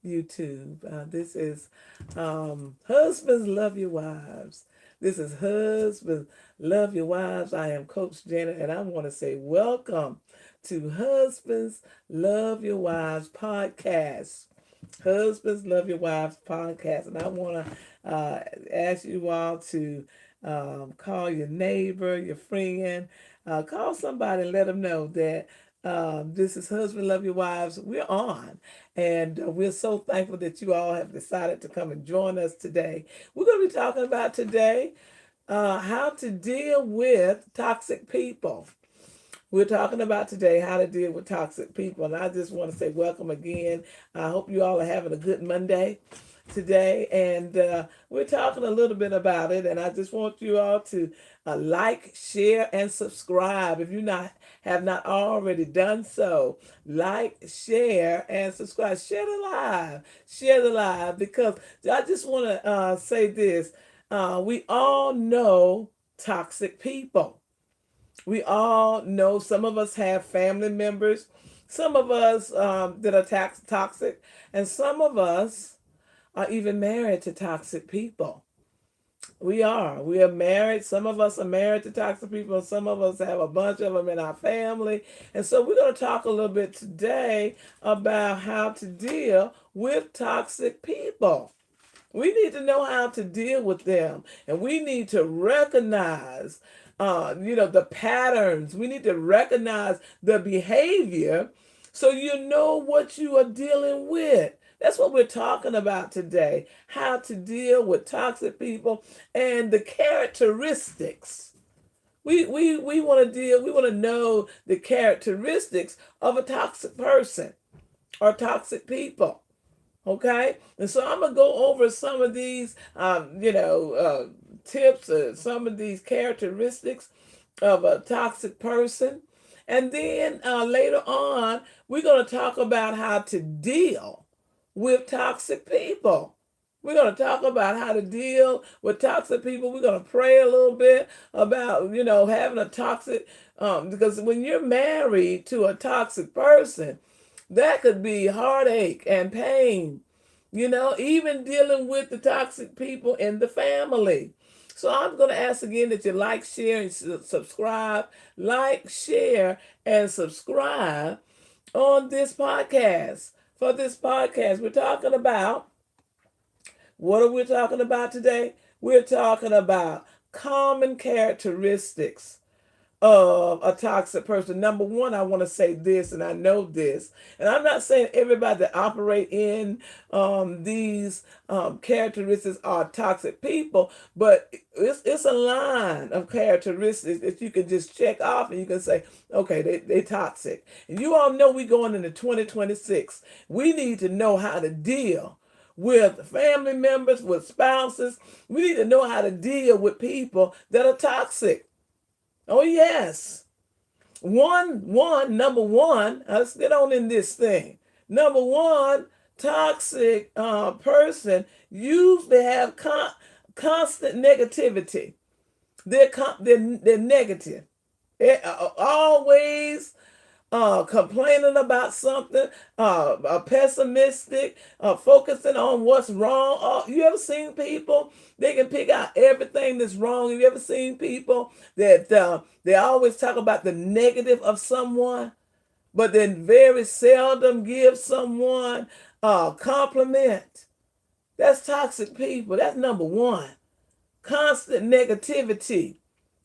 YouTube. This is Husbands Love Your Wives. This is Husbands Love Your Wives. I am Coach Janet, and I want to say welcome to Husbands Love Your Wives podcast. Husbands Love Your Wives podcast. And I want to ask you all to call your neighbor, your friend, call somebody and let them know that this is Husband Love Your Wives. We're on. And we're so thankful that you all have decided to come and join us today. We're going to be talking about today how to deal with toxic people. We're talking about today how to deal with toxic people. And I just want to say welcome again. I hope you all are having a good Monday today. And we're talking a little bit about it. And I just want you all to like, share, and subscribe. If you not have not already done so, like, share, and subscribe. Share the live. Share the live because I just want to say this. We all know toxic people. We all know some of us have family members, some of us that are toxic, and some of us are even married to toxic people. We are. We are married. Some of us are married to toxic people. Some of us have a bunch of them in our family. And so we're going to talk a little bit today about how to deal with toxic people. We need to know how to deal with them, and we need to recognize, the patterns. We need to recognize the behavior, so you know what you are dealing with. That's what we're talking about today. How to deal with toxic people and the characteristics. We want to we want to know the characteristics of a toxic person or toxic people. Okay, and so I'm gonna go over some of these, tips, some of these characteristics of a toxic person, and then later on we're gonna talk about how to deal with toxic people. We're going to talk about how to deal with toxic people. We're going to pray a little bit about, having a toxic, because when you're married to a toxic person, that could be heartache and pain, even dealing with the toxic people in the family. So I'm going to ask again that you like, share, and subscribe. Like, share, and subscribe on this podcast. For this podcast, we're talking about, what are we talking about today? We're talking about common characteristics of a toxic person. Number one, I want to say this, and I know this, and I'm not saying everybody that operate in these characteristics are toxic people, but it's a line of characteristics that you can just check off, and you can say, okay, they toxic. And you all know we going into 2026. We need to know how to deal with family members, with spouses. We need to know how to deal with people that are toxic. Oh yes. Number one, let's get on in this thing. Number one, toxic person usually have constant negativity. They're negative. Always complaining about something, pessimistic, focusing on what's wrong. You ever seen people? They can pick out everything that's wrong. Have you ever seen people that they always talk about the negative of someone, but then very seldom give someone a compliment? That's toxic people. That's number one. Constant negativity.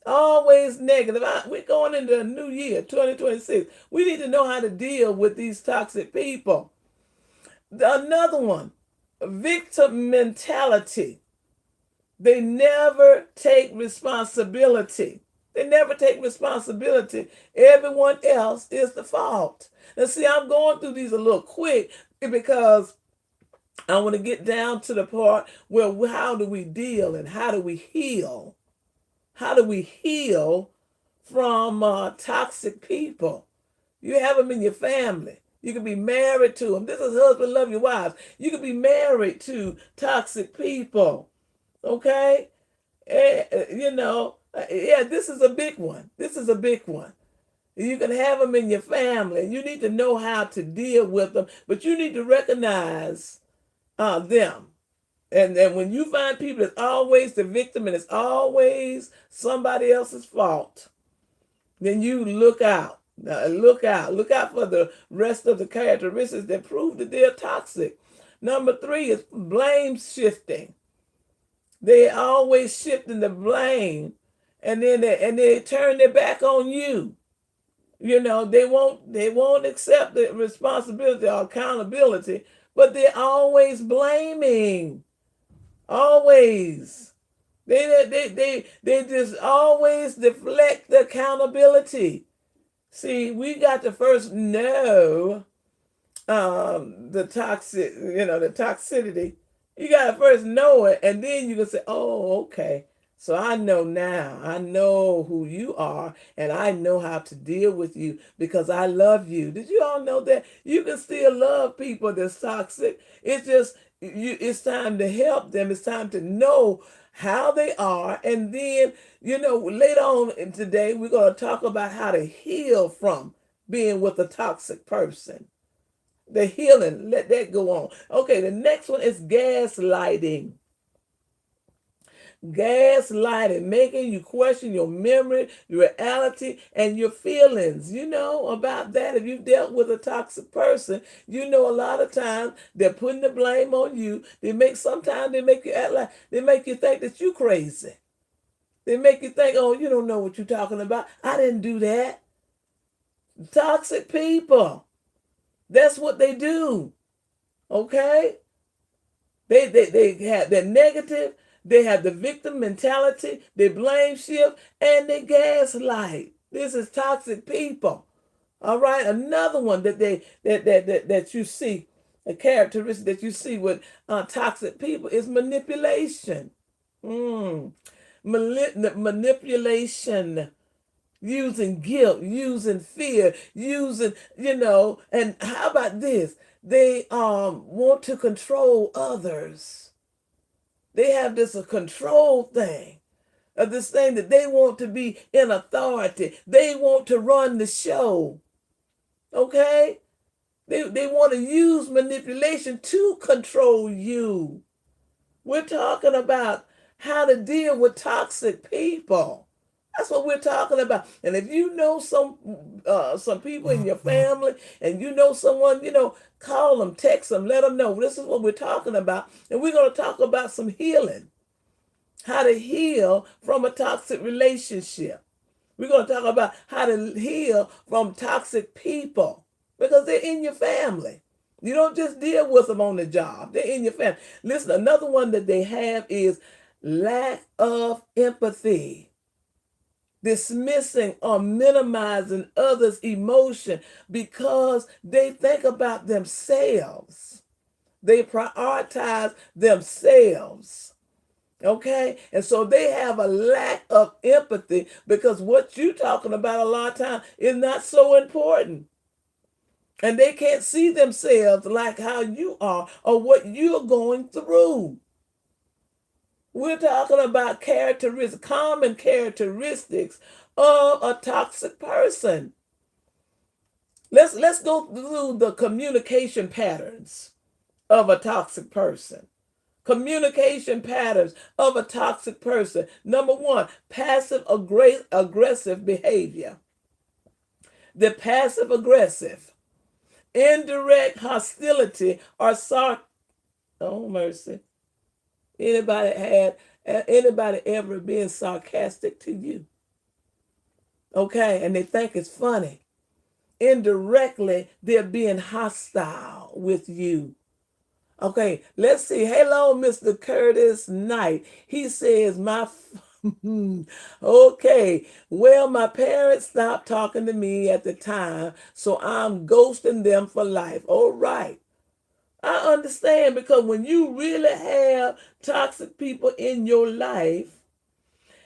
Always negative. We're going into a new year, 2026. We need to know how to deal with these toxic people. Another one, victim mentality. They never take responsibility. They never take responsibility. Everyone else is the fault. Now, see, I'm going through these a little quick because I want to get down to the part where how do we deal and how do we heal? How do we heal from toxic people? You have them in your family. You can be married to them. This is husband love your wives. You can be married to toxic people. Okay? Yeah, this is a big one. This is a big one. You can have them in your family. You need to know how to deal with them, but you need to recognize them. And when you find people that's always the victim and it's always somebody else's fault, then you look out. Look out. Look out for the rest of the characteristics that prove that they're toxic. Number 3 is blame shifting. They always shifting the blame, and then they turn their back on you. They won't accept the responsibility or accountability, but they're always blaming. Always. They just always deflect the accountability. See, we got to first know the toxicity. You got to first know it, and then you can say, oh, okay. So I know now. I know who you are, and I know how to deal with you because I love you. Did you all know that? You can still love people that's toxic. It's just it's time to help them. It's time to know how they are. And then, later on today, we're going to talk about how to heal from being with a toxic person. The healing, let that go on. Okay, the next one is gaslighting. Gaslighting, making you question your memory, your reality, and your feelings. You know about that. If you've dealt with a toxic person, you know a lot of times they're putting the blame on you. Sometimes they make you act like, they make you think that you crazy. They make you think, oh, you don't know what you're talking about. I didn't do that. Toxic people. That's what they do. Okay? They're negative. They have the victim mentality. They blame shift and they gaslight. This is toxic people. All right. Another one that you see, a characteristic that you see with toxic people is manipulation. Manipulation. Using guilt, using fear, and how about this? They want to control others. They have this a control thing, this thing that they want to be in authority. They want to run the show. Okay? They want to use manipulation to control you. We're talking about how to deal with toxic people. That's what we're talking about. And if you know some people in your family, and you know someone, call them, text them, let them know. This is what we're talking about. And we're going to talk about some healing. How to heal from a toxic relationship. We're going to talk about how to heal from toxic people because they're in your family. You don't just deal with them on the job. They're in your family. Listen, another one that they have is lack of empathy. Dismissing or minimizing others' emotion because they think about themselves. They prioritize themselves. Okay? And so they have a lack of empathy because what you're talking about a lot of times is not so important. And they can't see themselves like how you are or what you're going through. We're talking about common characteristics of a toxic person. Let's go through the communication patterns of a toxic person. Communication patterns of a toxic person. Number 1, passive aggressive behavior. The passive aggressive, indirect hostility or oh mercy. Anybody ever been sarcastic to you? Okay, and they think it's funny. Indirectly, they're being hostile with you. Okay, let's see. Hello, Mr. Curtis Knight. He says, okay, well, my parents stopped talking to me at the time, so I'm ghosting them for life. All right. I understand, because when you really have toxic people in your life,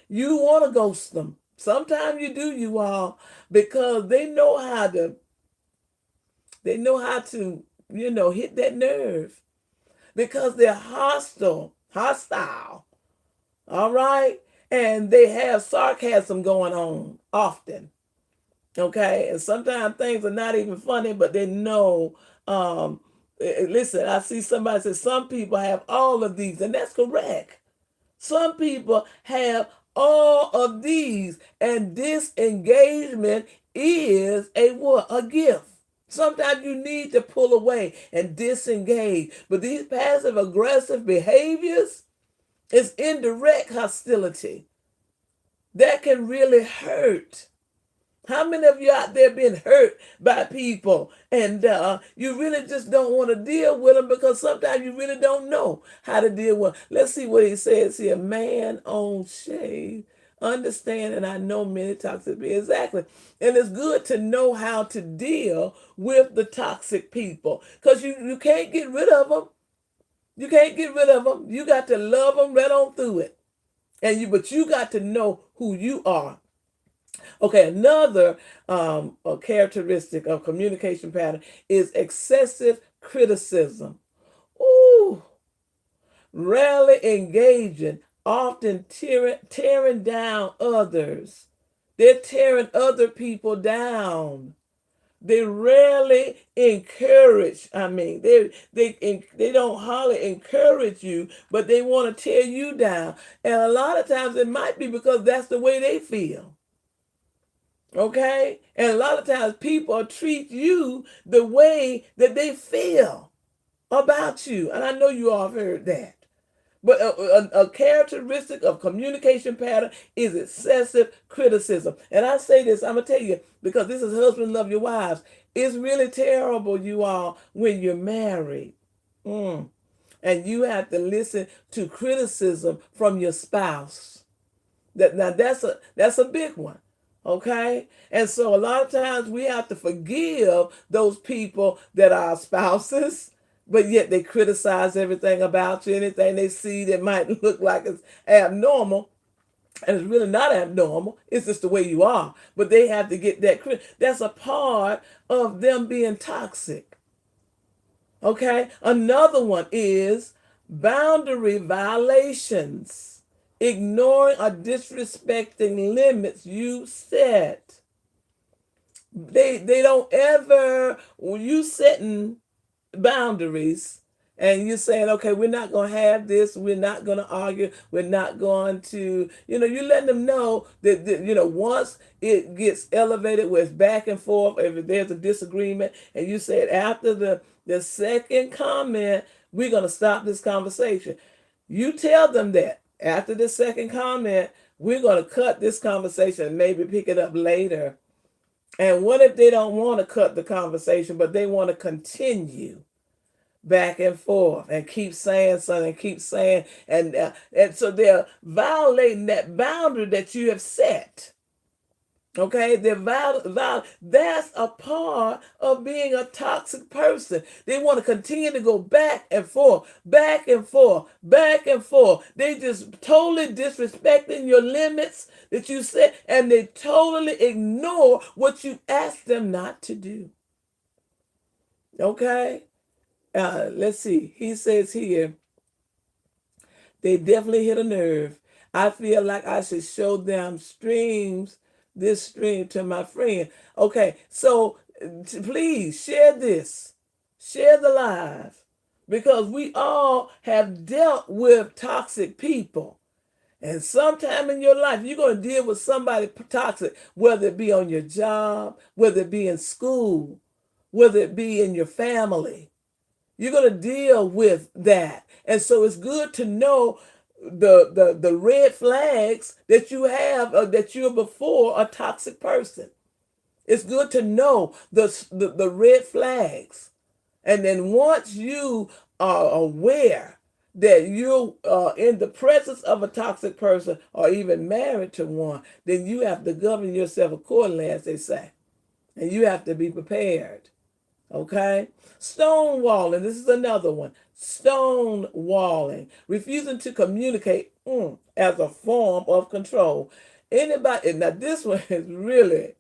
you want to ghost them. Sometimes you do, you all, because they know how to hit that nerve, because they're hostile, all right? And they have sarcasm going on often, okay? And sometimes things are not even funny, but they know listen, I see somebody say some people have all of these, and that's correct. Some people have all of these, and disengagement is a what? A gift. Sometimes you need to pull away and disengage. But these passive aggressive behaviors is indirect hostility that can really hurt. How many of you out there been hurt by people and you really just don't want to deal with them because sometimes you really don't know how to deal with them? Let's see what he says here. Man on shade, understand, and I know many toxic people. Exactly. And it's good to know how to deal with the toxic people because you can't get rid of them. You can't get rid of them. You got to love them right on through it. But you got to know who you are. Okay, another a characteristic of communication pattern is excessive criticism. Ooh, rarely engaging, often tearing down others. They're tearing other people down. They rarely encourage. I mean, they don't hardly encourage you, but they want to tear you down. And a lot of times it might be because that's the way they feel. Okay? And a lot of times people treat you the way that they feel about you. And I know you all have heard that. But a characteristic of communication pattern is excessive criticism. And I say this, I'm going to tell you, because this is husband love your wives. It's really terrible, you all, when you're married. And you have to listen to criticism from your spouse. That's a big one. Okay? And so a lot of times we have to forgive those people that are our spouses, but yet they criticize everything about you, anything they see that might look like it's abnormal. And it's really not abnormal. It's just the way you are. But they have to get that. That's a part of them being toxic. Okay? Another one is boundary violations. Ignoring or disrespecting limits you set. They don't ever, when you setting boundaries and you're saying, okay, we're not going to have this, we're not going to argue, we're not going to, you letting them know that, once it gets elevated where it's back and forth, if there's a disagreement, and you said after the second comment, we're going to stop this conversation. You tell them that. After the second comment, we're going to cut this conversation and maybe pick it up later. And what if they don't want to cut the conversation, but they want to continue back and forth and keep saying something, keep saying, and so they're violating that boundary that you have set. Okay, that's a part of being a toxic person. They want to continue to go back and forth, back and forth, back and forth. They just totally disrespecting your limits that you set, and they totally ignore what you asked them not to do. Okay, let's see. He says here, they definitely hit a nerve. I feel like I should show them this stream to my friend. Okay, so please share this. Share the live. Because we all have dealt with toxic people. And sometime in your life, you're going to deal with somebody toxic, whether it be on your job, whether it be in school, whether it be in your family. You're going to deal with that. And so it's good to know the red flags that you have, that you're before a toxic person. It's good to know the red flags. And then once you are aware that you're in the presence of a toxic person or even married to one, then you have to govern yourself accordingly, as they say. And you have to be prepared. Okay? Stonewalling. This is another one. Stonewalling. Refusing to communicate as a form of control. Anybody, now this one is really,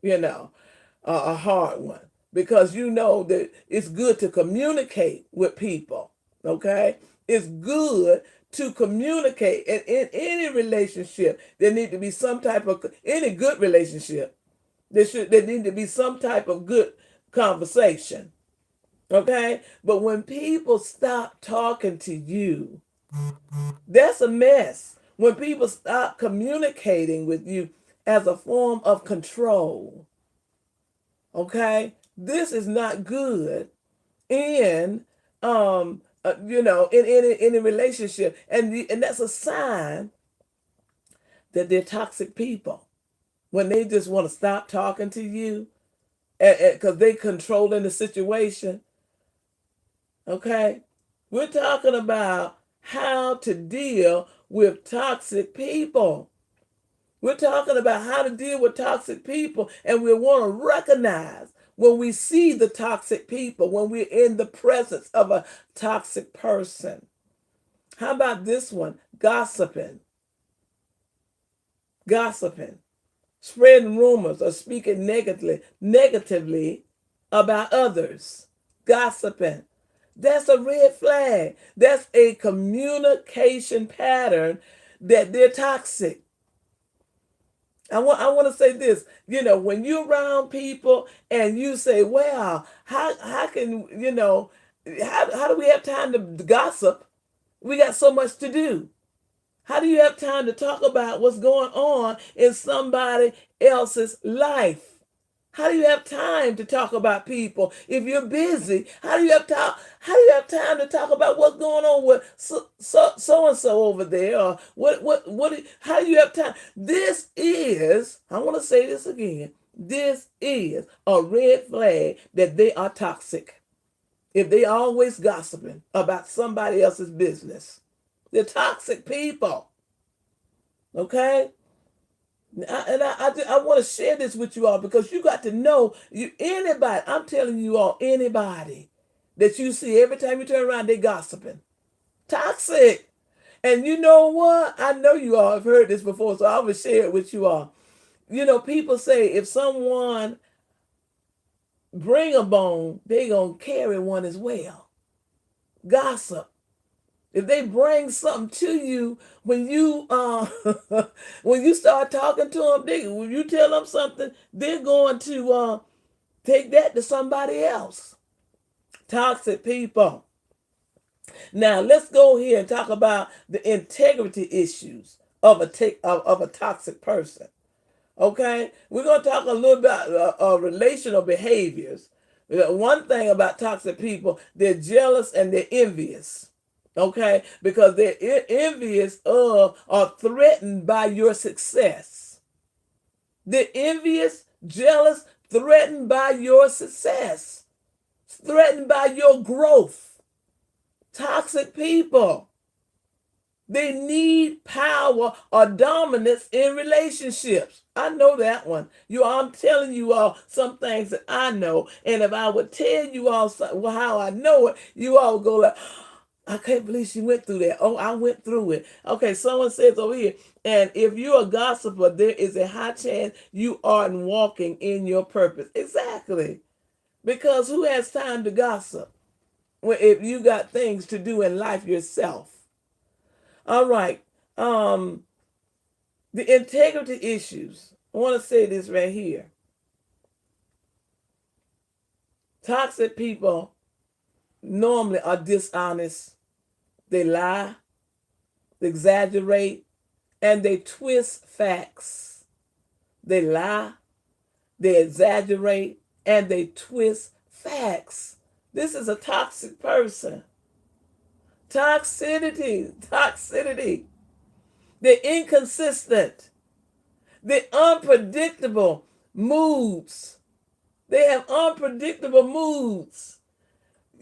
a hard one. Because you know that it's good to communicate with people. Okay? It's good to communicate. And in any relationship, there need to be some type of, any good relationship, there need to be some type of good conversation. Okay? But when people stop talking to you, that's a mess. When people stop communicating with you as a form of control, okay? This is not good in in a relationship, and that's a sign that they're toxic people when they just want to stop talking to you because they controlling the situation. Okay, we're talking about how to deal with toxic people. We're talking about how to deal with toxic people, and we want to recognize when we see the toxic people, when we're in the presence of a toxic person. How about this one? Gossiping. Gossiping. Spreading rumors or speaking negatively about others. Gossiping. That's a red flag. That's a communication pattern that they're toxic. I want to say this, when you're around people and you say, well, how can, how do we have time to gossip? We got so much to do. How do you have time to talk about what's going on in somebody else's life? How do you have time to talk about people if you're busy? How do you have time? How do you have time to talk about what's going on with so and so over there? Or what? How do you have time? This is. I want to say this again. This is a red flag that they are toxic. If they always gossiping about somebody else's business, they're toxic people. Okay. I want to share this with you all because you got to know anybody. I'm telling you all, anybody that you see every time you turn around, they gossiping, toxic. And you know what? I know you all have heard this before, so I will share it with you all. People say if someone bring a bone, they gonna carry one as well. Gossip. If they bring something to you when you when you start talking to them, when you tell them something, they're going to take that to somebody else. Toxic people. Now let's go here and talk about the integrity issues of a toxic person. Okay, we're gonna talk a little about relational behaviors. One thing about toxic people, they're jealous and they're envious. Okay, because they're envious of or threatened by your success. They're envious, jealous, threatened by your success, threatened by your growth. Toxic people. They need power or dominance in relationships. I know that one. I'm telling you all some things that I know, and if I would tell you all how I know it, you all would go like, I can't believe she went through that. Oh, I went through it. Okay, someone says over here, and if you're a gossiper, there is a high chance you aren't walking in your purpose. Exactly. Because who has time to gossip if you got things to do in life yourself? All right. The integrity issues. I want to say this right here. Toxic people normally are dishonest. They lie, they exaggerate, and they twist facts. They lie, they exaggerate, and they twist facts. This is a toxic person. Toxicity. They're inconsistent. They're unpredictable moods. They have unpredictable moods.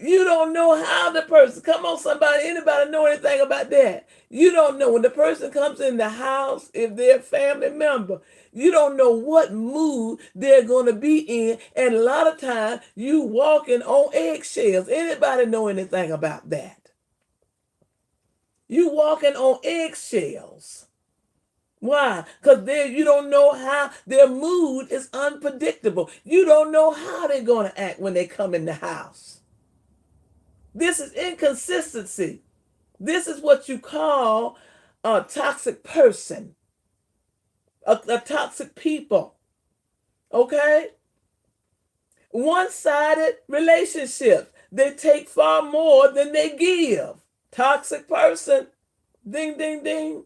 You don't know how the person, come on, anybody know anything about that? You don't know when the person comes in the house, if they're a family member, you don't know what mood they're going to be in. And a lot of times you walking on eggshells. Anybody know anything about that? You walking on eggshells. Why? Because you don't know how their mood is unpredictable. You don't know how they're going to act when they come in the house. This is inconsistency. This is what you call a toxic person, a toxic people. Okay? One-sided relationships. they take far more than they give. Toxic person, ding, ding, ding.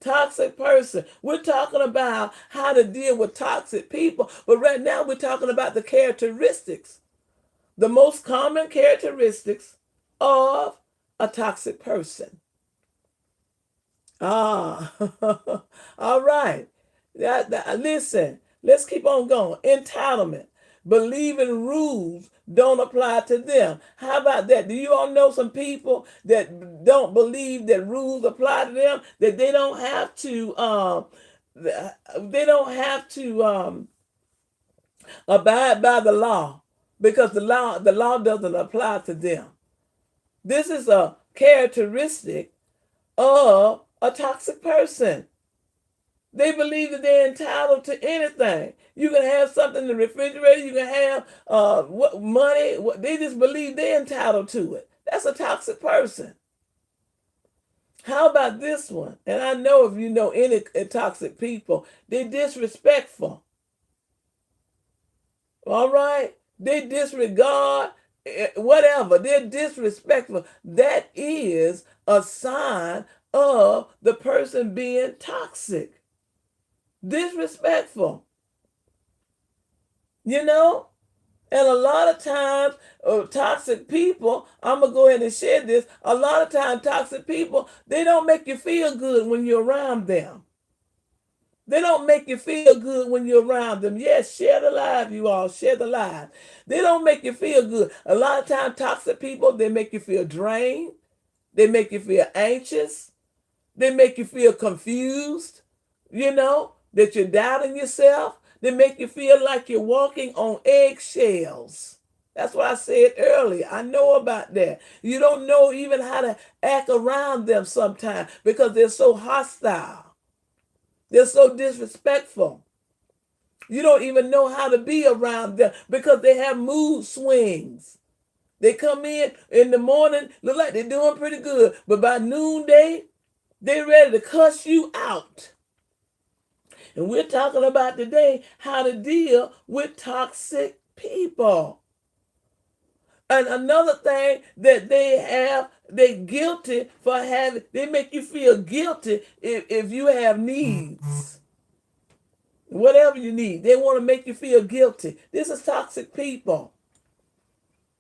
Toxic person. We're talking about how to deal with toxic people, but right now we're talking about the characteristics, the most common characteristics of a toxic person. Ah, all right. Listen, let's keep on going. Entitlement. Believing rules don't apply to them. How about that? Do you all know some people that don't believe that rules apply to them? That they don't have to abide by the law because the law doesn't apply to them. This is a characteristic of a toxic person. They believe that they're entitled to anything. You can have something in the refrigerator. You can have money. They just believe they're entitled to it. That's a toxic person. How about this one? And I know if you know any toxic people, they're disrespectful. All right? They disregard whatever. They're disrespectful. That is a sign of the person being toxic. Disrespectful. You know? And a lot of times, toxic people, I'm going to go ahead and share this. A lot of times, toxic people, they don't make you feel good when you're around them. They don't make you feel good when you're around them. Yes, share the live, you all. Share the live. They don't make you feel good. A lot of times, toxic people, they make you feel drained. They make you feel anxious. They make you feel confused, that you're doubting yourself. They make you feel like you're walking on eggshells. That's what I said earlier. I know about that. You don't know even how to act around them sometimes because they're so hostile. They're so disrespectful. You don't even know how to be around them because they have mood swings. They come in the morning, look like they're doing pretty good, but by noonday, they're ready to cuss you out. And we're talking about today how to deal with toxic people. And another thing that they're guilty for having, they make you feel guilty if you have needs. Whatever you need, they want to make you feel guilty. This is toxic people.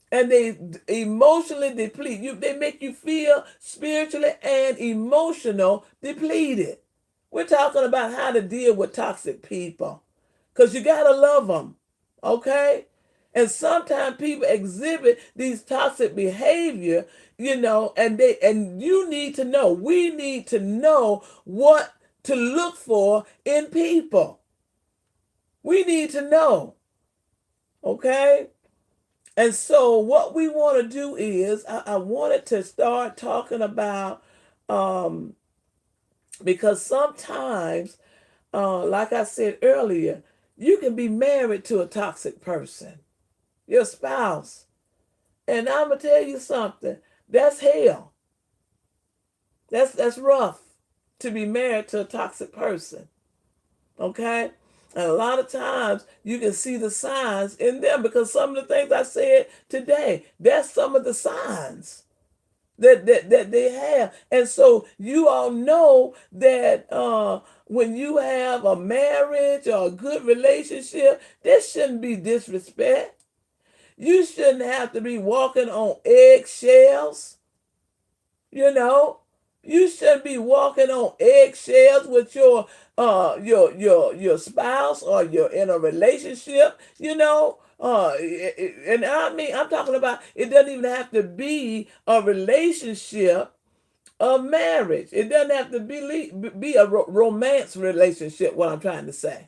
And they emotionally deplete you. They make you feel spiritually and emotional depleted. We're talking about how to deal with toxic people. Because you got to love them. Okay? And sometimes people exhibit these toxic behavior, and you need to know, we need to know what to look for in people. We need to know. Okay? And so what we want to do is, I wanted to start talking about, because sometimes, like I said earlier, you can be married to a toxic person, your spouse. And I'm going to tell you something, that's hell. That's rough to be married to a toxic person. Okay? And a lot of times you can see the signs in them because some of the things I said today, that's some of the signs that they have. And so you all know that when you have a marriage or a good relationship, there shouldn't be disrespect. You shouldn't have to be walking on eggshells. You shouldn't be walking on eggshells with your spouse, or you're in a relationship, and I mean, I'm talking about, it doesn't even have to be a relationship of marriage. It doesn't have to be a romance relationship, what I'm trying to say.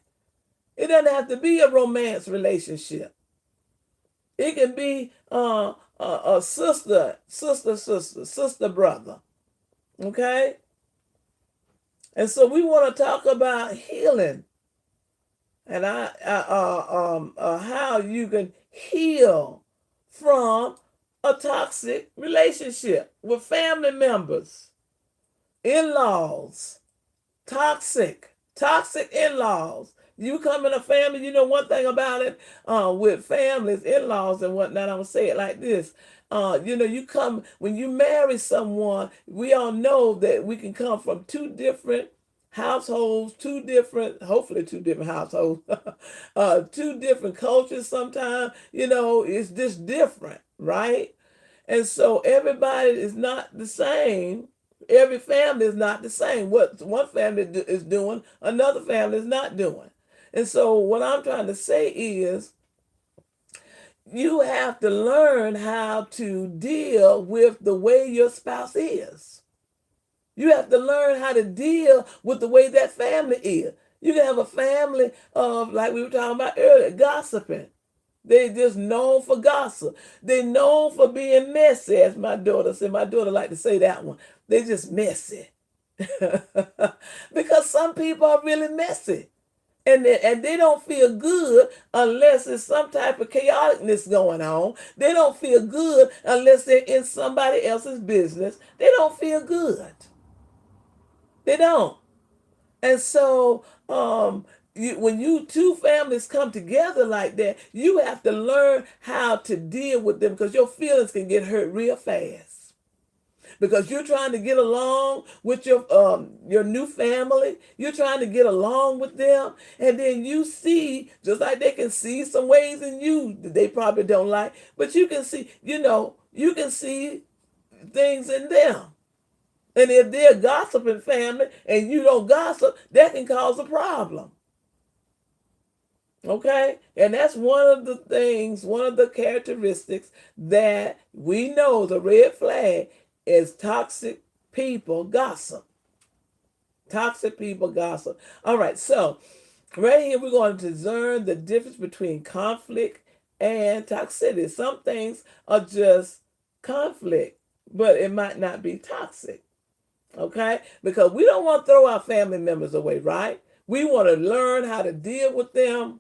It doesn't have to be a romance relationship. It can be a sister, brother. Okay? And so we want to talk about healing and how you can heal from a toxic relationship with family members, in-laws, toxic in-laws. You come in a family, one thing about it, with families, in-laws and whatnot, I'm going to say it like this. You come when you marry someone. We all know that we can come from two different households, hopefully two different households, two different cultures. Sometimes, it's just different, right? And so everybody is not the same. Every family is not the same. What one family is doing, another family is not doing. And so what I'm trying to say is you have to learn how to deal with the way your spouse is. You have to learn how to deal with the way that family is. You can have a family of, like we were talking about earlier, gossiping. They just known for gossip. They known for being messy, as my daughter said. My daughter like to say that one. They just messy. Because some people are really messy. And they don't feel good unless there's some type of chaoticness going on. They don't feel good unless they're in somebody else's business. They don't feel good. They don't. And so when you two families come together like that, you have to learn how to deal with them because your feelings can get hurt real fast. Because you're trying to get along with your new family, you're trying to get along with them, and then you see, just like they can see some ways in you that they probably don't like, but you can see, you can see things in them. And if they're a gossiping family and you don't gossip, that can cause a problem. Okay? And that's one of the things, one of the characteristics that we know is a red flag is toxic people gossip. Toxic people gossip. All right, so right here we're going to discern the difference between conflict and toxicity. Some things are just conflict, but it might not be toxic. Okay? Because we don't want to throw our family members away, right? We want to learn how to deal with them.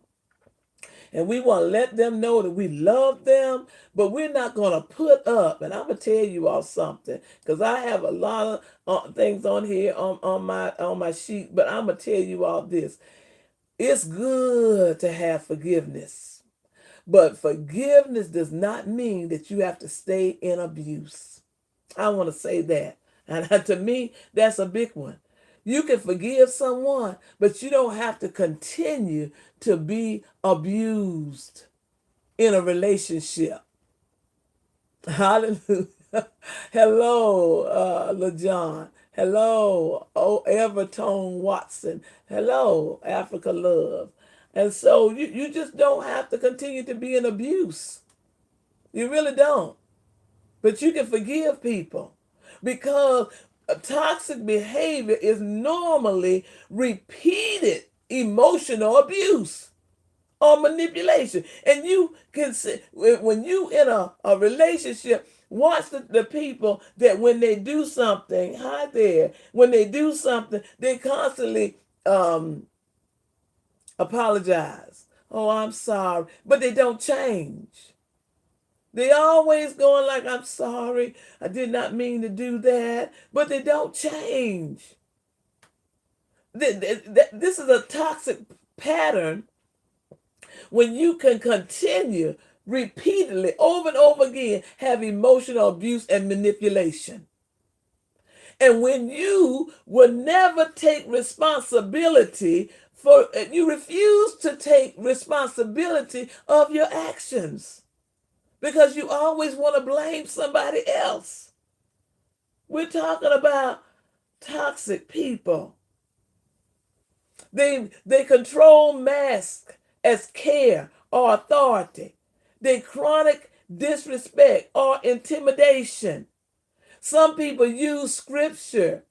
And we want to let them know that we love them, but we're not going to put up. And I'm going to tell you all something, because I have a lot of things on here on my sheet, but I'm going to tell you all this. It's good to have forgiveness, but forgiveness does not mean that you have to stay in abuse. I want to say that. And to me, that's a big one. You can forgive someone, but you don't have to continue to be abused in a relationship. Hallelujah. Hello, LaJohn. Hello, Evertone Watson. Hello, Africa Love. And so you just don't have to continue to be in abuse. You really don't. But you can forgive people because toxic behavior is normally repeated emotional abuse or manipulation. And you can see when you in a relationship, watch the people that when they do something, hi there, when they do something, they constantly apologize. Oh, I'm sorry. But they don't change. They always going like, I'm sorry, I did not mean to do that, but they don't change. This is a toxic pattern when you can continue repeatedly, over and over again, have emotional abuse and manipulation. And when you will never take responsibility you refuse to take responsibility of your actions. Because you always want to blame somebody else. We're talking about toxic people. They control mask as care or authority. They chronic disrespect or intimidation. Some people use scripture,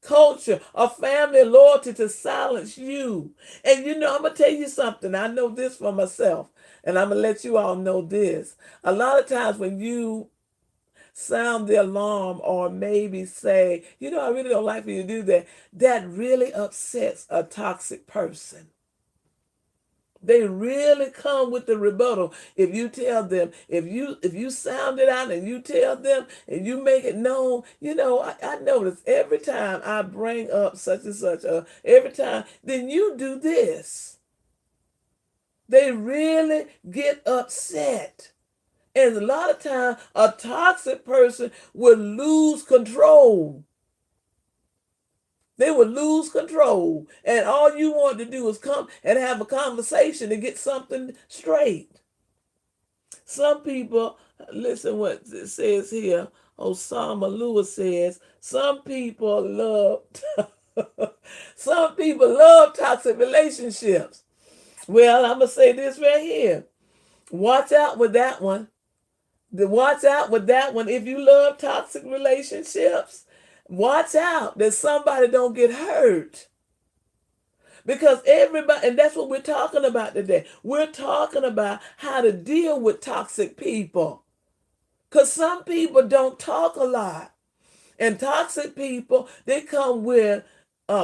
culture, or family loyalty to silence you. And I'm going to tell you something. I know this for myself. And I'm going to let you all know this. A lot of times when you sound the alarm or maybe say, I really don't like for you to do that, that really upsets a toxic person. They really come with the rebuttal. If you tell them, if you sound it out and you tell them and you make it known, I notice every time I bring up such and such, every time, then you do this. They really get upset. And a lot of times, a toxic person will lose control. They will lose control. And all you want to do is come and have a conversation to get something straight. Some people, listen what it says here. Osama Lewis says, some people love toxic relationships. Well, I'm going to say this right here. Watch out with that one. Watch out with that one. If you love toxic relationships, watch out that somebody don't get hurt. Because everybody, and that's what we're talking about today. We're talking about how to deal with toxic people. Because some people don't talk a lot. And toxic people, they come with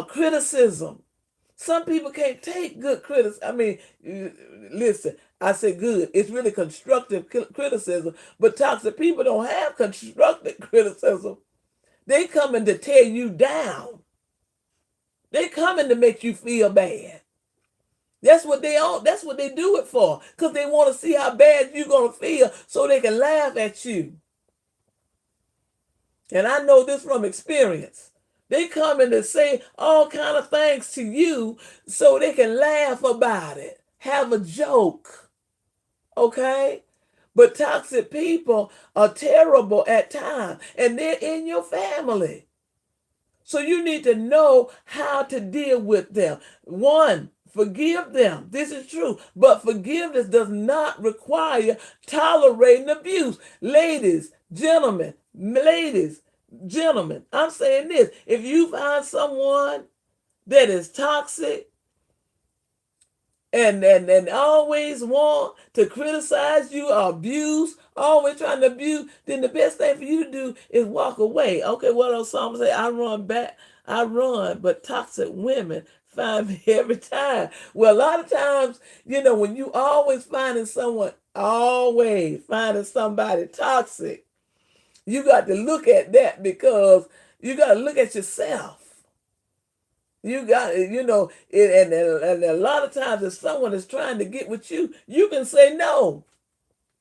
criticism. Some people can't take good criticism. I mean, listen, I say good. It's really constructive criticism. But toxic people don't have constructive criticism. They coming to tear you down. They coming to make you feel bad. That's what they do it for. Because they want to see how bad you're going to feel so they can laugh at you. And I know this from experience. They come in to say all kind of things to you so they can laugh about it. Have a joke. Okay? But toxic people are terrible at times. And they're in your family. So you need to know how to deal with them. One, forgive them. This is true. But forgiveness does not require tolerating abuse. Ladies, gentlemen, I'm saying this. If you find someone that is toxic and always want to criticize you or abuse, always trying to abuse, then the best thing for you to do is walk away. Okay, what else some say? I run, but toxic women find me every time. Well, a lot of times, when you always finding somebody toxic, you got to look at that because you got to look at yourself. You got, and a lot of times if someone is trying to get with you, you can say no.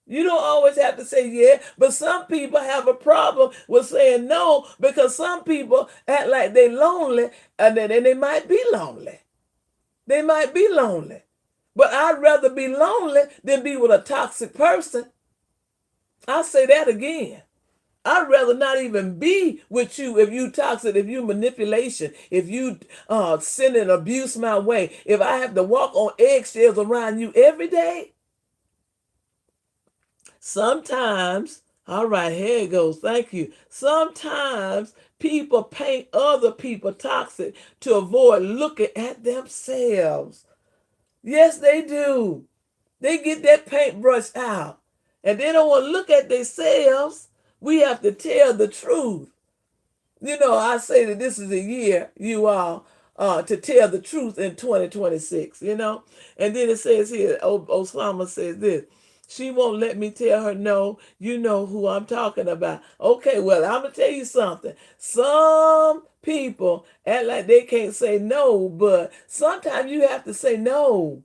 You don't always have to say yeah, but some people have a problem with saying no because some people act like they're lonely and they might be lonely. They might be lonely. But I'd rather be lonely than be with a toxic person. I'll say that again. I'd rather not even be with you if you toxic, if you manipulation, if you sending abuse my way, if I have to walk on eggshells around you every day. Sometimes, all right, here it goes. Thank you. Sometimes people paint other people toxic to avoid looking at themselves. Yes, they do. They get that paintbrush out and they don't want to look at themselves. We have to tell the truth. I say that this is a year you all to tell the truth in 2026, And then it says here, Osama says this. She won't let me tell her no. You know who I'm talking about. Okay, well, I'm going to tell you something. Some people act like they can't say no, but sometimes you have to say no.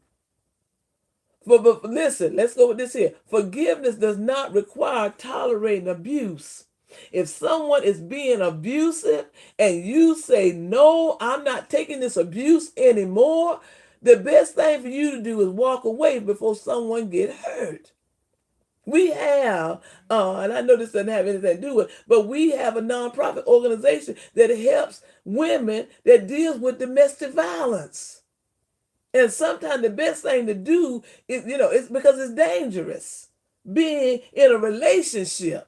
But listen, let's go with this here. Forgiveness does not require tolerating abuse. If someone is being abusive and you say, no, I'm not taking this abuse anymore, the best thing for you to do is walk away before someone get hurt. We have, and I know this doesn't have anything to do with it, but we have a nonprofit organization that helps women that deals with domestic violence. And sometimes the best thing to do is, it's because it's dangerous being in a relationship.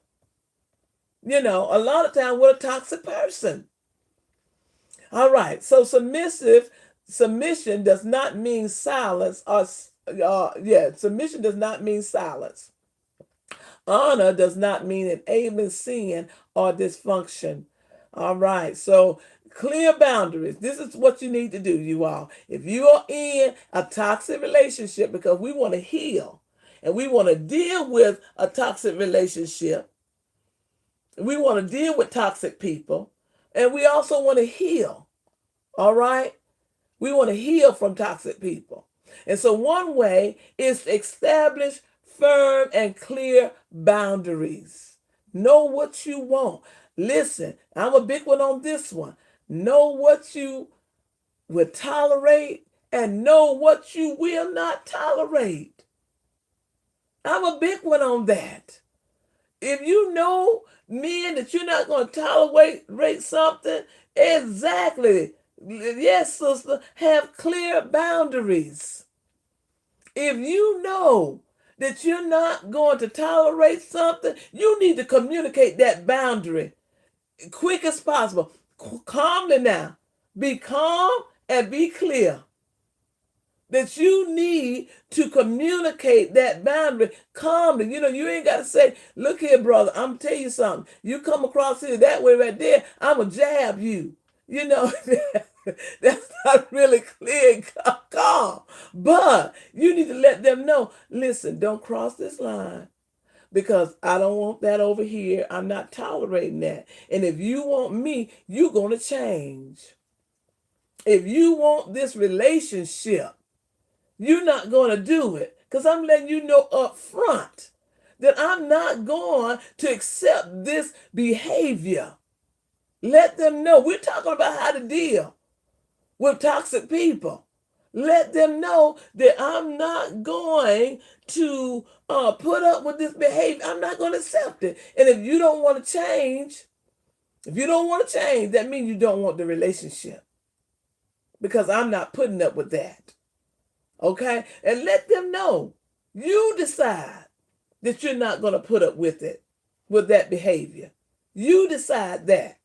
A lot of times we're a toxic person. All right. So submission does not mean silence submission does not mean silence. Honor does not mean enabling sin or dysfunction. All right. So clear boundaries. This is what you need to do, you all. If you are in a toxic relationship, because we want to heal and we want to deal with a toxic relationship, we want to deal with toxic people, and we also want to heal. All right? We want to heal from toxic people. And so one way is to establish firm and clear boundaries. Know what you want. Listen, I'm a big one on this one. Know what you will tolerate and know what you will not tolerate. I'm a big one on that. If you know, men, that you're not going to tolerate something, exactly. Yes, sister, have clear boundaries. If you know that you're not going to tolerate something, you need to communicate that boundary quick as possible. Calmly now. Be calm and be clear. That you need to communicate that boundary calmly. You ain't got to say, look here, brother, I'm going to tell you something. You come across here that way right there, I'm going to jab you. That's not really clear and calm. But you need to let them know, listen, don't cross this line because I don't want that over here. I'm not tolerating that. And if you want me, you're going to change. If you want this relationship, you're not going to do it because I'm letting you know up front that I'm not going to accept this behavior. Let them know. We're talking about how to deal with toxic people. Let them know that I'm not going to put up with this behavior. I'm not going to accept it. And if you don't want to change, that means you don't want the relationship because I'm not putting up with that. Okay? And let them know you decide that you're not going to put up with it, with that behavior. You decide that.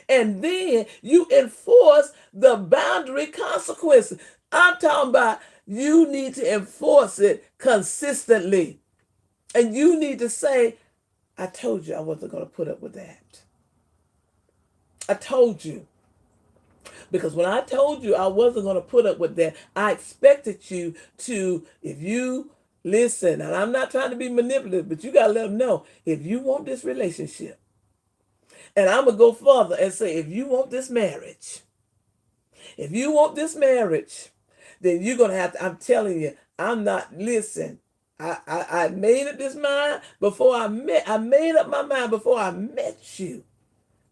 And then you enforce the boundary consequences. I'm talking about you need to enforce it consistently. And you need to say, I told you I wasn't going to put up with that. I told you. Because when I told you I wasn't going to put up with that, I expected you to, if you listen, and I'm not trying to be manipulative, but you got to let them know, if you want this relationship, and I'm going to go further and say, if you want this marriage, then you're going to have to, I'm telling you, I'm not, listen, I made up this mind before I made up my mind before I met you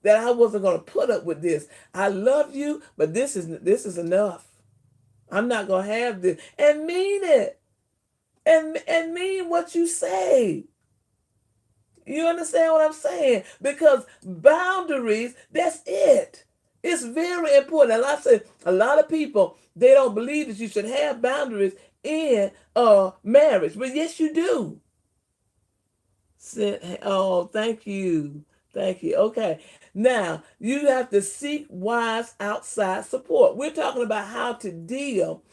that I wasn't going to put up with this. I love you, but this is enough. I'm not going to have this. And mean it. And mean what you say. You understand what I'm saying? Because boundaries, that's it. It's very important. And like I said, a lot of people, they don't believe that you should have boundaries in marriage. But yes, you do. Oh, thank you. Thank you. Okay. Now, you have to seek wise outside support. We're talking about how to deal,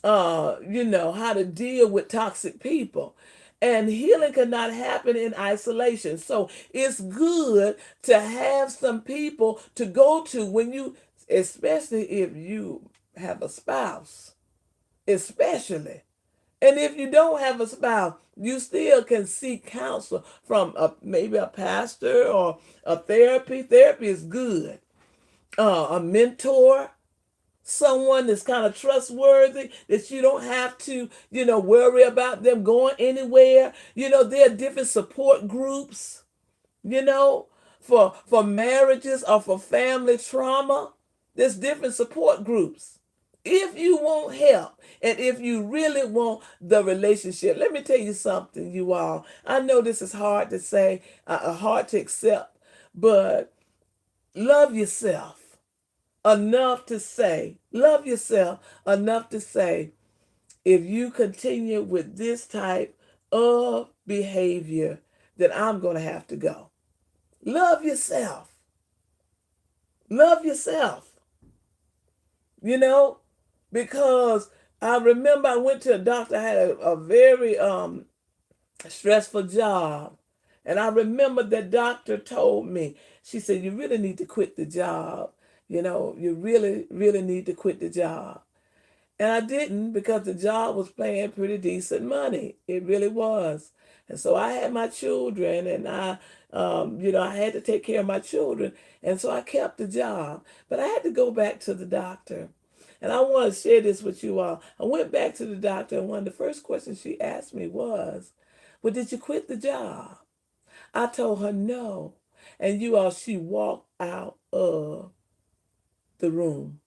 how to deal with toxic people. And healing cannot happen in isolation. So it's good to have some people to go to when you, especially if you have a spouse, especially. And if you don't have a spouse, you still can seek counsel from maybe a pastor or a therapy. Therapy is good. A mentor, someone that's kind of trustworthy that you don't have to, worry about them going anywhere. There are different support groups, for marriages or for family trauma. There's different support groups. If you want help and if you really want the relationship, let me tell you something, you all. I know this is hard to say, hard to accept, but love yourself enough to say, if you continue with this type of behavior, then I'm going to have to go. Love yourself. Love yourself. Because I remember I went to a doctor. I had a very stressful job. And I remember the doctor told me, she said, you really need to quit the job. You really, really need to quit the job. And I didn't because the job was paying pretty decent money. It really was. And so I had my children and I had to take care of my children. And so I kept the job. But I had to go back to the doctor. And I want to share this with you all. I went back to the doctor, and one of the first questions she asked me was, Well, did you quit the job? I told her no. And she walked out of the room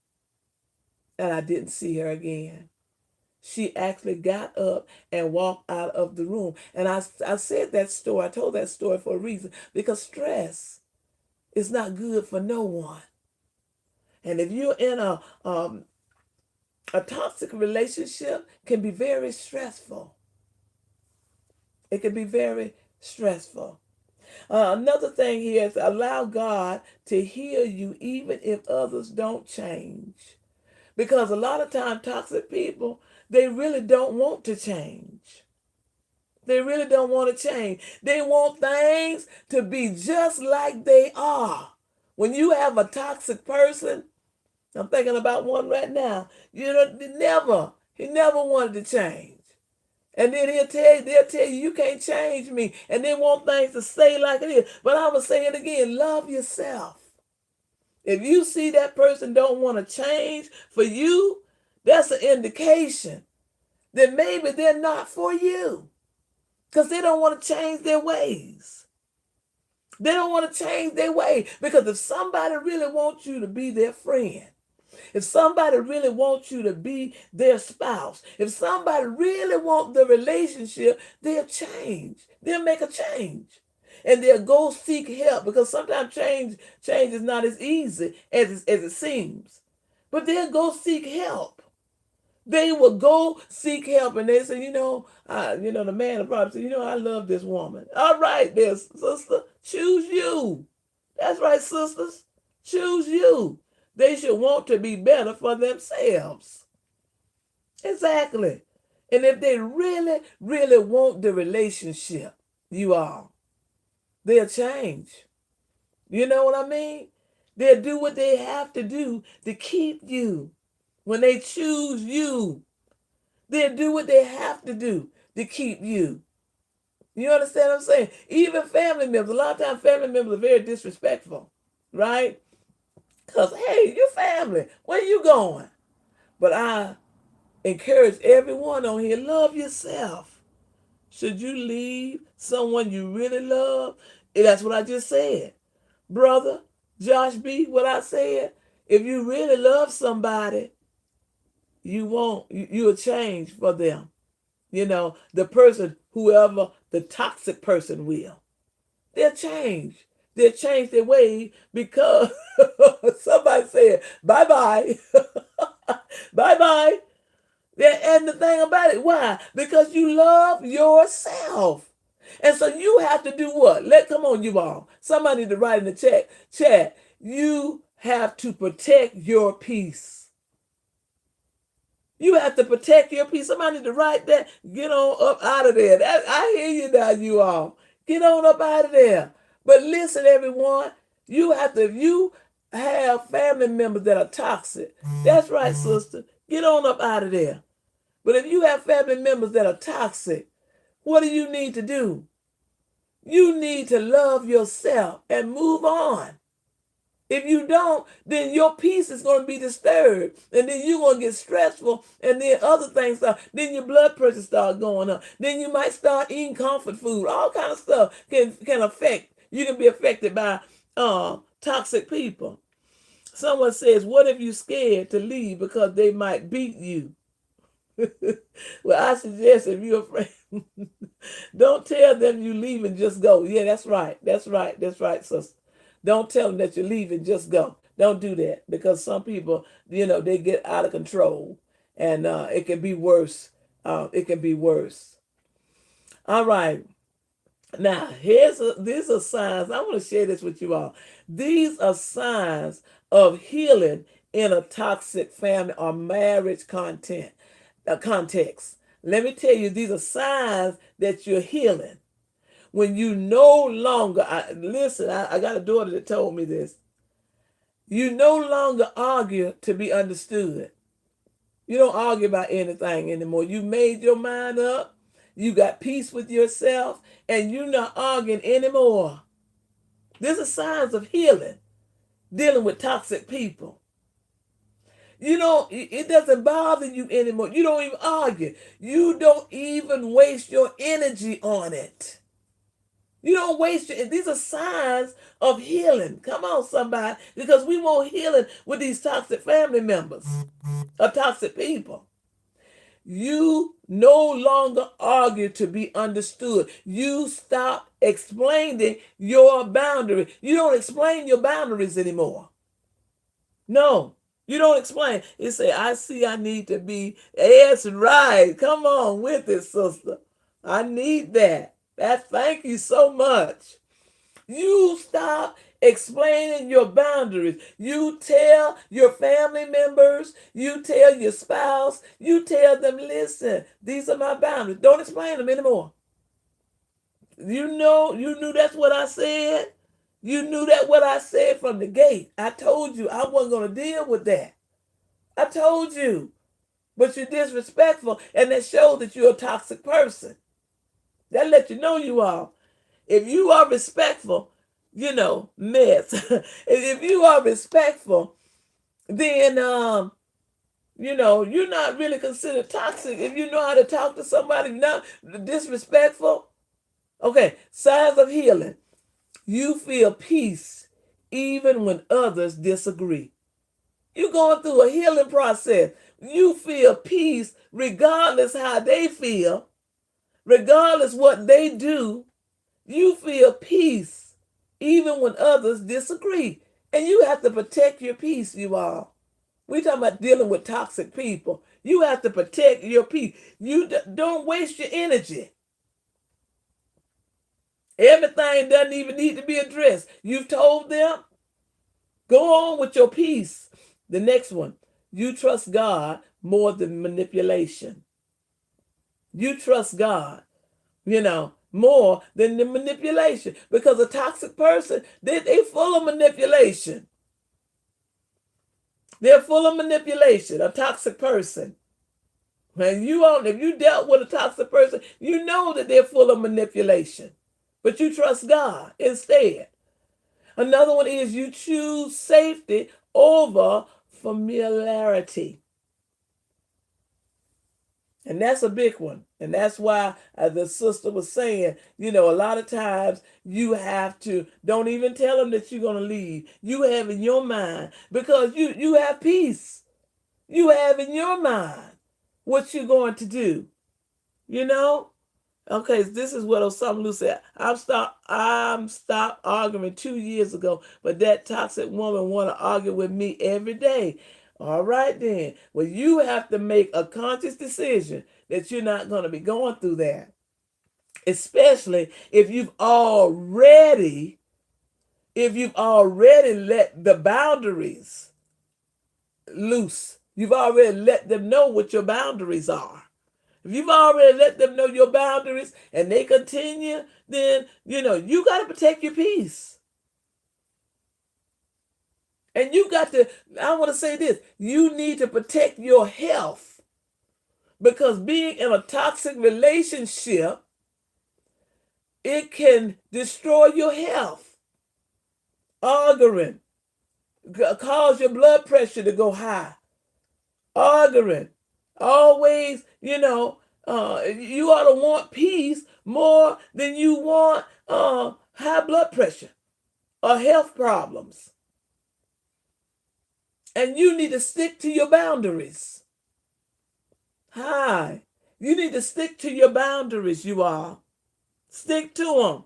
and I didn't see her again. She actually got up and walked out of the room. And I said that story, I told that story for a reason, because stress is not good for no one. And if you're in a toxic relationship, can be very stressful. It can be very stressful. Another thing here is allow God to heal you even if others don't change. Because a lot of times toxic people, they really don't want to change. They really don't want to change. They want things to be just like they are. When you have a toxic person, I'm thinking about one right now, he never wanted to change. And then they'll tell you, you can't change me. And they want things to stay like it is. But I will say it again, love yourself. If you see that person don't want to change for you, that's an indication that maybe they're not for you. Because they don't want to change their ways. They don't want to change their way. Because if somebody really wants you to be their friend, if somebody really wants you to be their spouse, if somebody really wants the relationship, they'll change. They'll make a change. And they'll go seek help, because sometimes change is not as easy as it seems. But they'll go seek help. They will go seek help, and they say, the man will probably say, I love this woman. All right, there, sister, choose you. That's right, sisters, choose you. They should want to be better for themselves. Exactly. And if they really, really want the relationship, they'll change. You know what I mean? They'll do what they have to do to keep you. When they choose you, they'll do what they have to do to keep you. You understand what I'm saying? Even family members, a lot of times family members are very disrespectful, right? Because, hey, you're family. Where you going? But I encourage everyone on here, love yourself. Should you leave someone you really love? That's what I just said. Brother, Josh B., what I said, if you really love somebody, you'll change for them. The person, whoever the toxic person will. They'll change. They'll change their way because somebody said, bye-bye. Bye-bye. And the thing about it, why? Because you love yourself. And so you have to do what? Come on, you all. Somebody need to write in the chat. You have to protect your peace. You have to protect your peace. Somebody need to write that. Get on up out of there. I hear you now, you all. Get on up out of there. But listen, everyone. If you have family members that are toxic, that's right, sister. Get on up out of there. But if you have family members that are toxic, what do you need to do? You need to love yourself and move on. If you don't, then your peace is going to be disturbed. And then you're going to get stressful. And then other things start. Then your blood pressure start going up. Then you might start eating comfort food. All kind of stuff can affect. You can be affected by toxic people. Someone says, what if you're scared to leave because they might beat you? Well, I suggest if you're afraid, don't tell them you leave and just go. Yeah, that's right. That's right. That's right, sister. Don't tell them that you leave and just go. Don't do that, because some people, they get out of control, and it can be worse. It can be worse. All right. Now, these are signs. I want to share this with you all. These are signs of healing in a toxic family or marriage context. Let me tell you, these are signs that you're healing. When you no longer, I got a daughter that told me this. You no longer argue to be understood. You don't argue about anything anymore. You made your mind up. You got peace with yourself, and you're not arguing anymore. These are signs of healing, dealing with toxic people. It doesn't bother you anymore. You don't even argue. You don't even waste your energy on it. You don't waste your, these are signs of healing. Come on, somebody, because we want healing with these toxic family members or toxic people. You no longer argue to be understood. You stop explaining your boundary. You don't explain your boundaries anymore. No, you don't explain. You say, I see I need to be. That's right. Come on with it, sister. I need that. Thank you so much. You stop explaining your boundaries. You tell your family members, you tell your spouse, you tell them, listen, these are my boundaries. Don't explain them anymore. You knew that's what I said. You knew that what I said from the gate. I told you I wasn't going to deal with that. I told you. But you're disrespectful, and that shows that you're a toxic person. That lets you know you are. If you are respectful, mess. If you are respectful, then you're not really considered toxic. If you know how to talk to somebody, not disrespectful. Okay, signs of healing. You feel peace even when others disagree. You're going through a healing process. You feel peace regardless how they feel, regardless what they do. You feel peace even when others disagree. And you have to protect your peace, you all. We're talking about dealing with toxic people. You have to protect your peace. You don't waste your energy. Everything doesn't even need to be addressed. You've told them, go on with your peace. The next one, you trust God more than manipulation. You trust God, more than the manipulation. Because a toxic person, they full of manipulation. They're full of manipulation, a toxic person. And if you dealt with a toxic person, you know that they're full of manipulation. But you trust God instead. Another one is you choose safety over familiarity. And that's a big one. And that's why, as the sister was saying, a lot of times you have to, don't even tell them that you're going to leave. You have in your mind, because you have peace. You have in your mind what you're going to do. Okay, this is what Osamu said. I'm stopped arguing 2 years ago, but that toxic woman want to argue with me every day. All right then. Well, you have to make a conscious decision that you're not going to be going through that. Especially if you've already let the boundaries loose. You've already let them know what your boundaries are. If you've already let them know your boundaries and they continue, then, you got to protect your peace. And I want to say this, you need to protect your health, because being in a toxic relationship, it can destroy your health. Arguing, cause your blood pressure to go high. Arguing, always, you ought to want peace more than you want high blood pressure or health problems. And you need to stick to your boundaries. Hi. You need to stick to your boundaries, you all. Stick to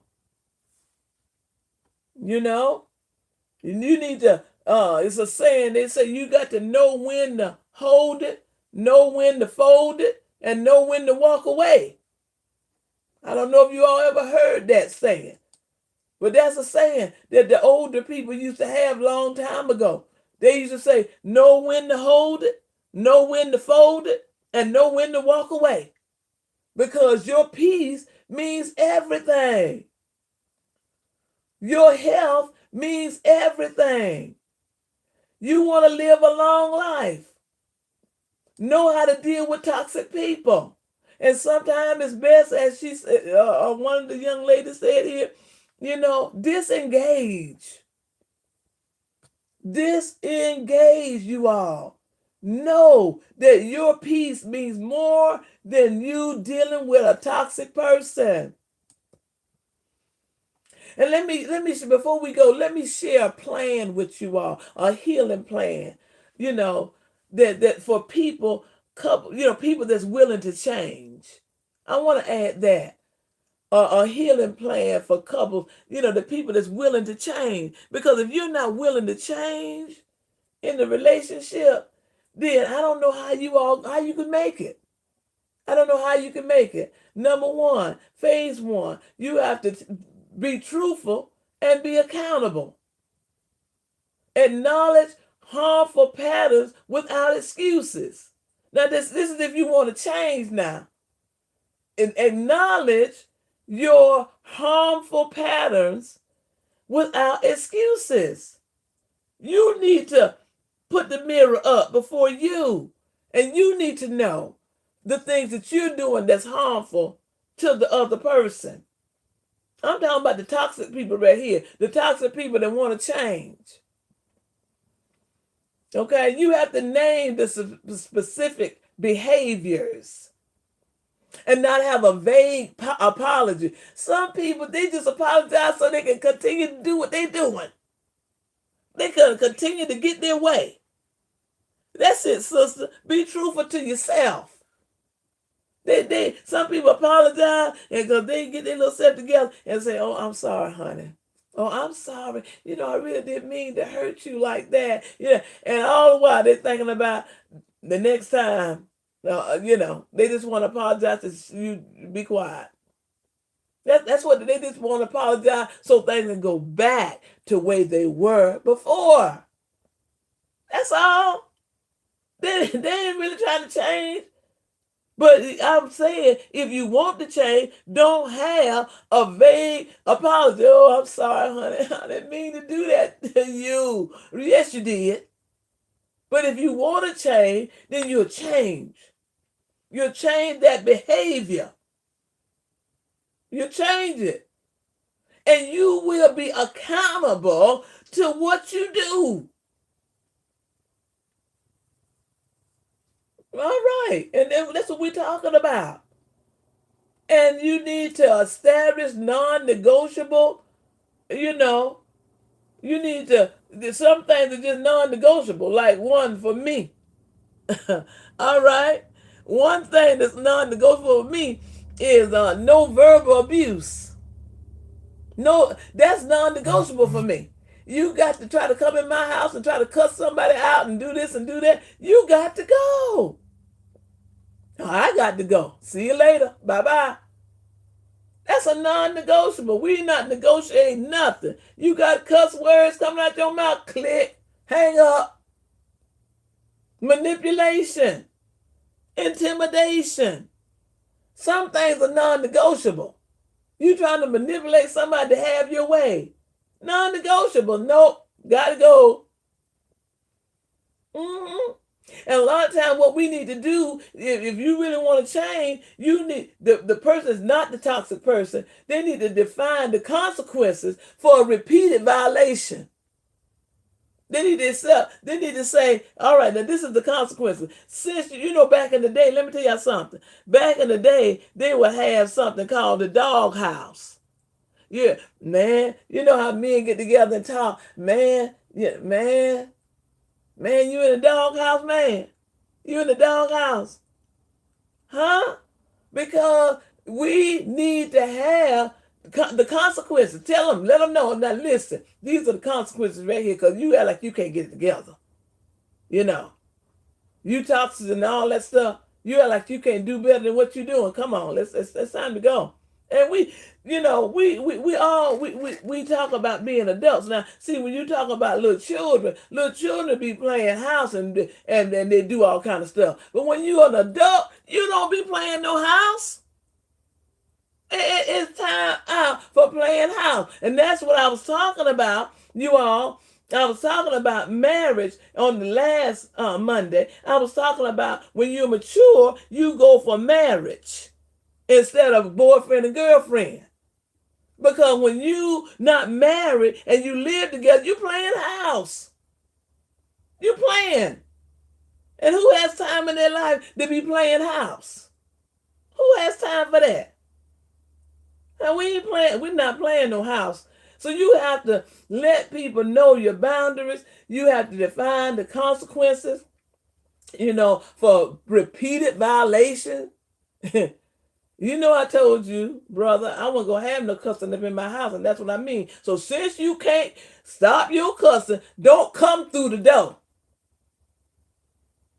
them. You need to, it's a saying, they say you got to know when to hold it, know when to fold it, and know when to walk away. I don't know if you all ever heard that saying, but that's a saying that the older people used to have long time ago. They used to say, know when to hold it, know when to fold it, and know when to walk away. Because your peace means everything. Your health means everything. You want to live a long life. Know how to deal with toxic people. And sometimes it's best, as she said, one of the young ladies said here, disengage. Disengage, you all. Know that your peace means more than you dealing with a toxic person. And let me before we go, let me share a plan with you all, a healing plan. You know, that for people, people that's willing to change. I want to add that a healing plan for couples, the people that's willing to change. Because if you're not willing to change in the relationship, then I don't know how you can make it. I don't know how you can make it. Number one, phase one, you have to be truthful and be accountable. Acknowledge harmful patterns without excuses. Now, this is if you want to change now. And acknowledge your harmful patterns without excuses. You need to put the mirror up before you, and you need to know the things that you're doing that's harmful to the other person. I'm talking about the toxic people right here, the toxic people that want to change. Okay, you have to name the specific behaviors and not have a vague apology. Some people, they just apologize so they can continue to do what they're doing. They can continue to get their way. That's it, sister. Be truthful to yourself. Some people apologize and because they get their little self together and say, "Oh, I'm sorry, honey. Oh, I'm sorry. I really didn't mean to hurt you like that." Yeah, and all the while they're thinking about the next time. They just want to apologize to you. Be quiet. That's what they just want to apologize so things can go back to the way they were before. That's all. They ain't really trying to change. But I'm saying, if you want to change, don't have a vague apology. "Oh, I'm sorry, honey. I didn't mean to do that to you." Yes, you did. But if you want to change, then you'll change. You'll change that behavior. You'll change it. And you will be accountable to what you do. All right. And that's what we're talking about. And you need to establish non-negotiable, you need to, there's some things are just non-negotiable, like one for me. All right. One thing that's non-negotiable for me is no verbal abuse. No, that's non-negotiable for me. You got to try to come in my house and try to cuss somebody out and do this and do that. You got to go. I got to go. See you later. Bye-bye. That's a non-negotiable. We're not negotiating nothing. You got cuss words coming out your mouth. Click. Hang up. Manipulation. Intimidation. Some things are non-negotiable. You trying to manipulate somebody to have your way. Non-negotiable. Nope. Gotta go. And a lot of times what we need to do, if you really want to change, you need the person is not the toxic person. They need to define the consequences for a repeated violation. They need to say, all right, now this is the consequences. Since, back in the day, let me tell y'all something. Back in the day, they would have something called the dog house. Yeah, man, you know how men get together and talk. Man, yeah, man, you in the dog house, man. You in the dog house. Huh? Because we need to have the consequences. Tell them, let them know. Now listen, these are the consequences right here because you act like you can't get it together. You toxic and all that stuff. You act like you can't do better than what you're doing. Come on, it's time to go. And we talk about being adults. Now, see, when you talk about little children be playing house and they do all kind of stuff. But when you're an adult, you don't be playing no house. It's time out for playing house. And that's what I was talking about, you all. I was talking about marriage on the last Monday. I was talking about when you're mature, you go for marriage instead of boyfriend and girlfriend. Because when you not married and you live together, you playing house. You playing. And who has time in their life to be playing house? Who has time for that? And we ain't playing, we're not playing no house. So you have to let people know your boundaries. You have to define the consequences, for repeated violation. I told you, brother, I wasn't gonna have no cussing up in my house, and that's what I mean. So since you can't stop your cussing, don't come through the door.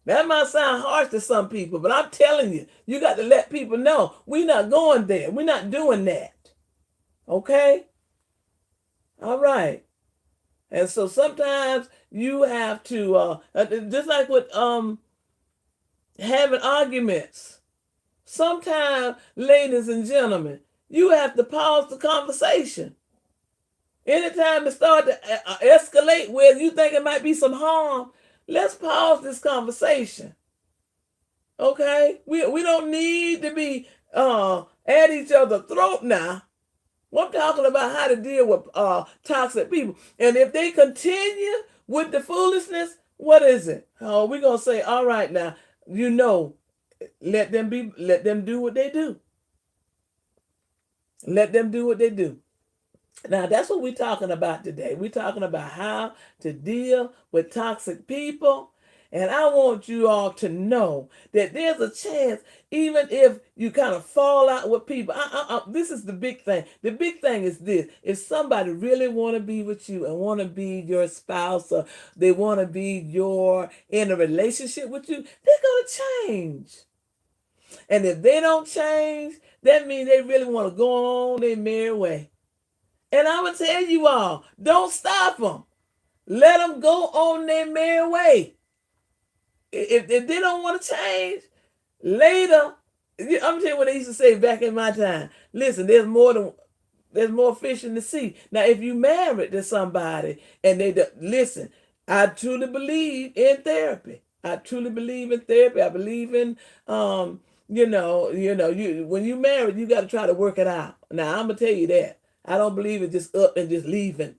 That might sound harsh to some people, but I'm telling you, you got to let people know we're not going there. We're not doing that. Okay? All right. And so sometimes you have to, just like with having arguments. Sometimes, ladies and gentlemen, you have to pause the conversation. Anytime it starts to escalate where you think it might be some harm, let's pause this conversation. Okay? We don't need to be at each other's throat now. I'm talking about how to deal with toxic people. And if they continue with the foolishness, what is it? Oh, we're going to say, all right now, let them do what they do. Let them do what they do. Now, that's what we're talking about today. We're talking about how to deal with toxic people. And I want you all to know that there's a chance, even if you kind of fall out with people. This is the big thing. The big thing is this. If somebody really want to be with you and want to be your spouse, or they want to be in a relationship with you, they're going to change. And if they don't change, that means they really want to go on their merry way. And I'm going to tell you all, don't stop them. Let them go on their merry way. If they don't want to change, later, I'm telling you what they used to say back in my time. Listen, there's more fish in the sea. Now, if you married to somebody and listen, I truly believe in therapy. I truly believe in therapy. I believe in, when you married, you got to try to work it out. Now, I'm going to tell you that. I don't believe in just up and just leaving,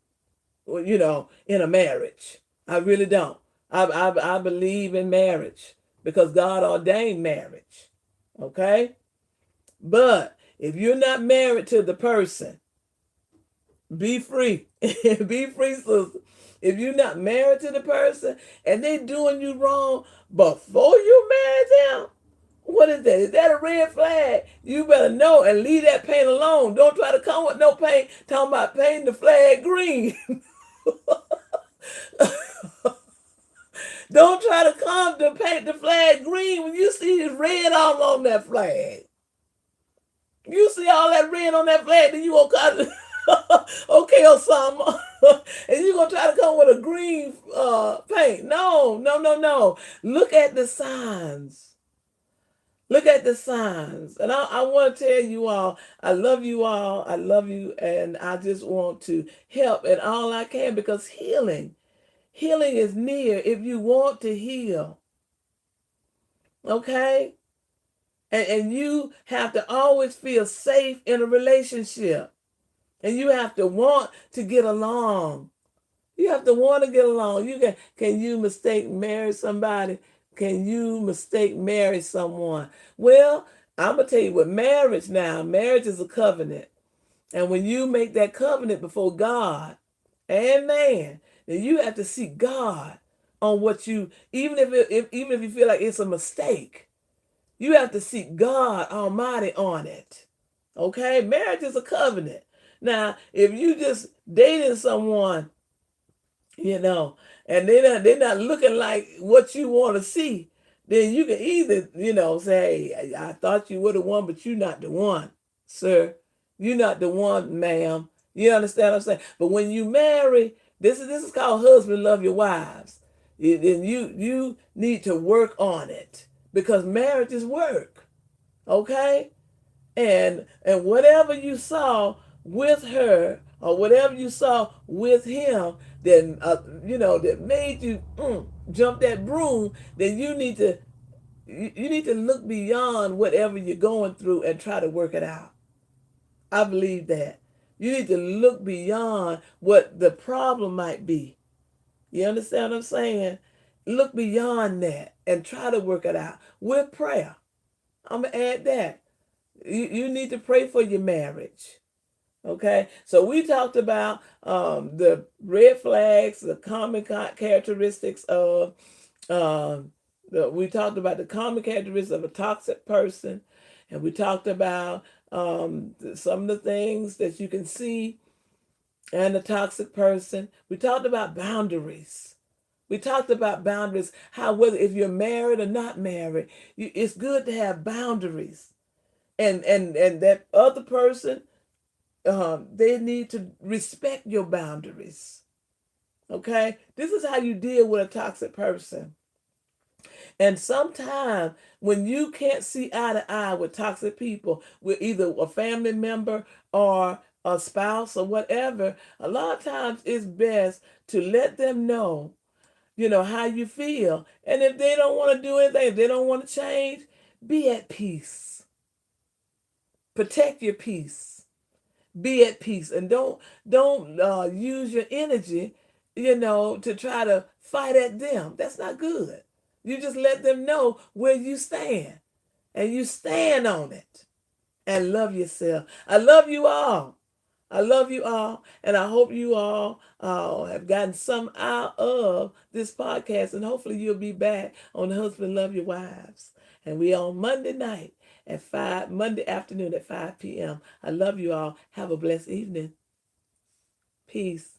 in a marriage. I really don't. I believe in marriage because God ordained marriage. Okay? But if you're not married to the person, be free. Be free, sister. If you're not married to the person and they doing you wrong before you married them, what is that? Is that a red flag? You better know and leave that paint alone. Don't try to come with no paint talking about painting the flag green. Don't try to come to paint the flag green when you see this red all on that flag. You see all that red on that flag, then you gonna cut it. Okay, Osama. And you gonna try to come with a green paint. No. Look at the signs. Look at the signs. And I want to tell you all, I love you all. I love you. And I just want to help in all I can because healing is near if you want to heal. Okay? And you have to always feel safe in a relationship. And you have to want to get along. You have to want to get along. Can you marry somebody? Can you marry someone? Well, I'm going to tell you what marriage is a covenant. And when you make that covenant before God and man, then you have to seek God on what even if you feel like it's a mistake, you have to seek God Almighty on it. Okay? Marriage is a covenant. Now, if you just dating someone, and they're not looking like what you want to see, then you can either, say, hey, I thought you were the one, but you're not the one, sir. You're not the one, ma'am. You understand what I'm saying? But when you marry, this is called husband love your wives. Then you need to work on it because marriage is work. Okay? And whatever you saw with her or whatever you saw with him that made you jump that broom, then you need to look beyond whatever you're going through and try to work it out. I believe that. You need to look beyond what the problem might be. You understand what I'm saying? look beyond that and try to work it out with prayer. I'm going to add that. You need to pray for your marriage. Okay, so we talked about the red flags, the common characteristics of, we talked about the common characteristics of a toxic person, and we talked about some of the things that you can see in a toxic person. We talked about boundaries. We talked about boundaries, how whether if you're married or not married, it's good to have boundaries, and that other person, they need to respect your boundaries. Okay, this is how you deal with a toxic person. And sometimes when you can't see eye to eye with toxic people, with either a family member or a spouse or whatever, a lot of times it's best to let them know, how you feel. And if they don't want to do anything, if they don't want to change, be at peace. Protect your peace. Be at peace, and don't use your energy, to try to fight at them. That's not good. You just let them know where you stand, and you stand on it, and love yourself. I love you all. I love you all, and I hope you all have gotten some out of this podcast, and hopefully you'll be back on Husband Love Your Wives. And we on Monday night at 5, Monday afternoon at 5 p.m. I love you all. Have a blessed evening. Peace.